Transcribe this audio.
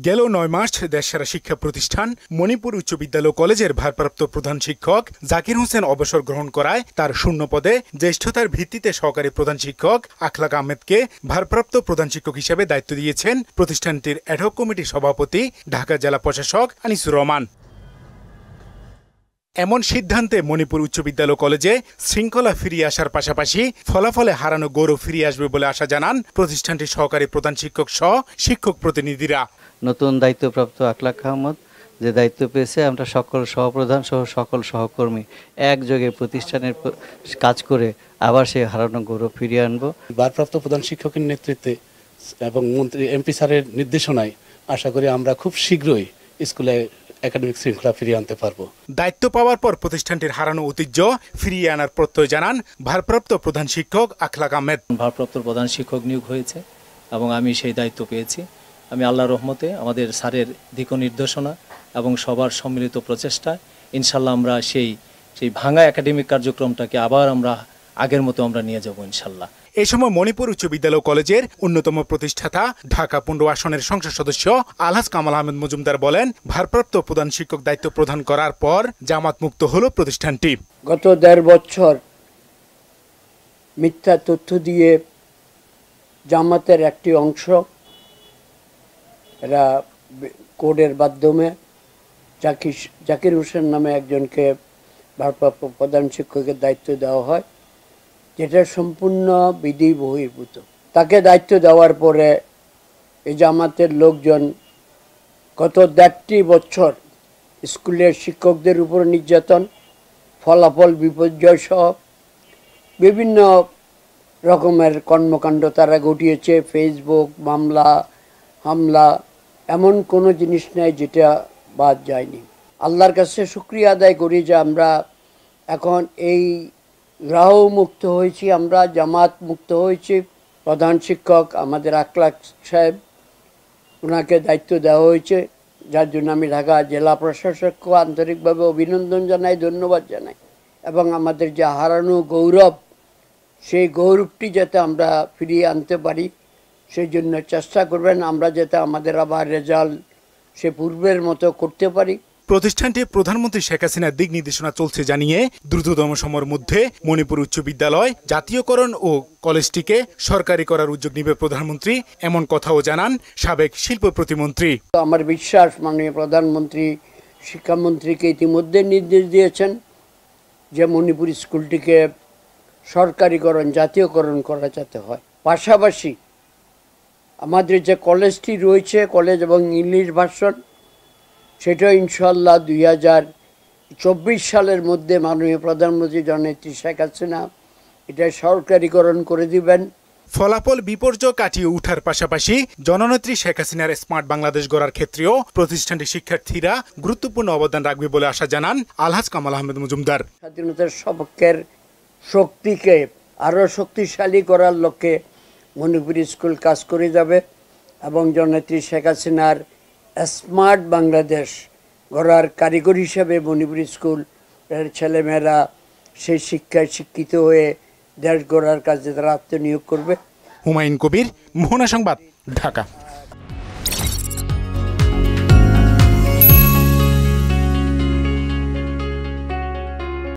গেল ৯ মাস দেশসেরা শিক্ষা প্রতিষ্ঠান মণিপুর উচ্চ বিদ্যালয় কলেজের ভারপ্রাপ্ত প্রধান শিক্ষক জাকির হোসেন অবসর গ্রহণ করায় তার শূন্য পদে জ্যেষ্ঠতার ভিত্তিতে সহকারী প্রধান শিক্ষক আখলাক আহমেদকে ভারপ্রাপ্ত প্রধান শিক্ষক হিসেবে দায়িত্ব দিয়েছেন প্রতিষ্ঠানটির অ্যাডহক কমিটির সভাপতি ঢাকা জেলা প্রশাসক আনিসুর রহমান। এমন সিদ্ধান্তে মণিপুর উচ্চ বিদ্যালয় কলেজে শৃঙ্খলা ফিরিয়ে আসার পাশাপাশি ফলাফলে হারানো গৌরব ফিরিয়ে আসবে বলে আশা জানান প্রতিষ্ঠানটির সহকারী প্রধান শিক্ষক সহ শিক্ষক প্রতিনিধিরা। নতুন দায়িত্বপ্রাপ্ত আখলাক আহমদ যে দায়িত্ব পেয়েছে, আমরা সকল সহপ্রধান সহ সকল সহকর্মী একযোগে প্রতিষ্ঠানের কাজ করে আবার সেই হারানো গৌরব ফিরিয়ে আনবো। ভারপ্রাপ্ত প্রধান শিক্ষকের নেতৃত্বে এবং মন্ত্রী এমপি স্যারের নির্দেশনায় আশা করি আমরা খুব শীঘ্রই স্কুলে একাডেমিক শৃঙ্খলা ফিরিয়ে আনতে পারবো। দায়িত্ব পাওয়ার পর প্রতিষ্ঠানটির হারানো ঐতিহ্য ফিরিয়ে আনার প্রত্যয় জানান ভারপ্রাপ্ত প্রধান শিক্ষক আখলাক আহমেদ। ভারপ্রাপ্ত প্রধান শিক্ষক নিয়োগ হয়েছে এবং আমি সেই দায়িত্ব পেয়েছি। আমি আল্লাহর রহমতে আমাদের স্যারের দিক নির্দেশনা এবং সবার সম্মিলিত প্রচেষ্টায় ইনশাল্লাহ আমরা সেই ভাঙা একাডেমিক কার্যক্রমটাকে আবার আমরা আগের মতো আমরা নিয়ে যাব ইনশাল্লাহ। এ সময় মণিপুর উচ্চ বিদ্যালয় কলেজের অন্যতম প্রতিষ্ঠাতা ঢাকা ১৫ আসনের সংসদ সদস্য আলহাজ কামাল আহমেদ মজুমদার বলেন, ভারপ্রাপ্ত প্রধান শিক্ষক দায়িত্ব প্রদান করার পর জামাত মুক্ত হলো প্রতিষ্ঠানটি। গত ১.৫ বছর মিথ্যা তথ্য দিয়ে জামাতের একটি অংশ এরা কোডের মাধ্যমে জাকির হোসেন নামে একজনকে ভারপ্রাপ্ত প্রধান শিক্ষকের দায়িত্ব দেওয়া হয়, যেটা সম্পূর্ণ বিধি বহির্ভূত। তাকে দায়িত্ব দেওয়ার পরে এই জামাতের লোকজন গত ১.৫ বছর স্কুলের শিক্ষকদের উপর নির্যাতন, ফলাফল বিপর্যয় সহ বিভিন্ন রকমের কর্মকাণ্ড তারা ঘটিয়েছে। ফেসবুক মামলা, হামলা, এমন কোনো জিনিস নেই যেটা বাদ যায়নি। আল্লাহর কাছে শুকরিয়া আদায় করি যে আমরা এখন এই গ্রাহ মুক্ত হয়েছি, আমরা জামাত মুক্ত হয়েছি। প্রধান শিক্ষক আমাদের আখলাক সাহেব, ওনাকে দায়িত্ব দেওয়া হয়েছে, যার জন্য আমি ঢাকা জেলা প্রশাসককে আন্তরিকভাবে অভিনন্দন জানাই, ধন্যবাদ জানাই। এবং আমাদের যে হারানো গৌরব, সেই গৌরবটি যাতে আমরা ফিরিয়ে আনতে পারি সেই জন্য চেষ্টা করবেন, আমরা যাতে আমাদের আবার রেজাল্ট সে পূর্বের মতো করতে পারি। প্রতিষ্ঠানটি প্রধানমন্ত্রী শেখ হাসিনার দিক নির্দেশনা চলছে জানিয়ে দ্রুততম সময়ের মধ্যে মণিপুর উচ্চ বিদ্যালয় জাতীয়করণ ও কলেজটিকে সরকারি করার উদ্যোগ নেবে প্রধানমন্ত্রী, এমন কথাও জানান সাবেক শিল্প প্রতিমন্ত্রী। আমার বিশ্বাস মাননীয় প্রধানমন্ত্রী শিক্ষামন্ত্রীকে ইতিমধ্যে নির্দেশ দিয়েছেন যে মণিপুর স্কুলটিকে সরকারিকরণ, জাতীয়করণ করা যেতে হয়। পাশাপাশি আমাদের যে কলেজটি রয়েছে, কলেজ এবং ইংলিশ ভার্সন, সেটা ইনশাল্লাহ ২০২৪ সালের মধ্যে মাননীয় প্রধানমন্ত্রী জননেত্রী শেখ হাসিনা এটা সরকারিকরণ করে দিবেন। ফলাফল বিপর্যয় কাটিয়ে উঠার পাশাপাশি জননেত্রী শেখ হাসিনার স্মার্ট বাংলাদেশ গড়ার ক্ষেত্রেও প্রতিষ্ঠানটি শিক্ষার্থীরা গুরুত্বপূর্ণ অবদান রাখবে বলে আশা জানান আলহাজ কামাল আহমেদ মজুমদার। স্বাধীনতার সপক্ষের শক্তিকে আরও শক্তিশালী করার লক্ষ্যে মণিপুর স্কুল কাজ করে যাবে এবং জননেত্রী শেখ হাসিনার স্মার্ট বাংলাদেশ গড়ার কারিগর হিসেবে মণিপুর স্কুলের ছেলেমেয়েরা সেই শিক্ষায় শিক্ষিত হয়ে দেশ গড়ার কাজে তারা আত্মনিয়োগ করবে। হুমায়ুন কবির, মোহনা সংবাদ, ঢাকা।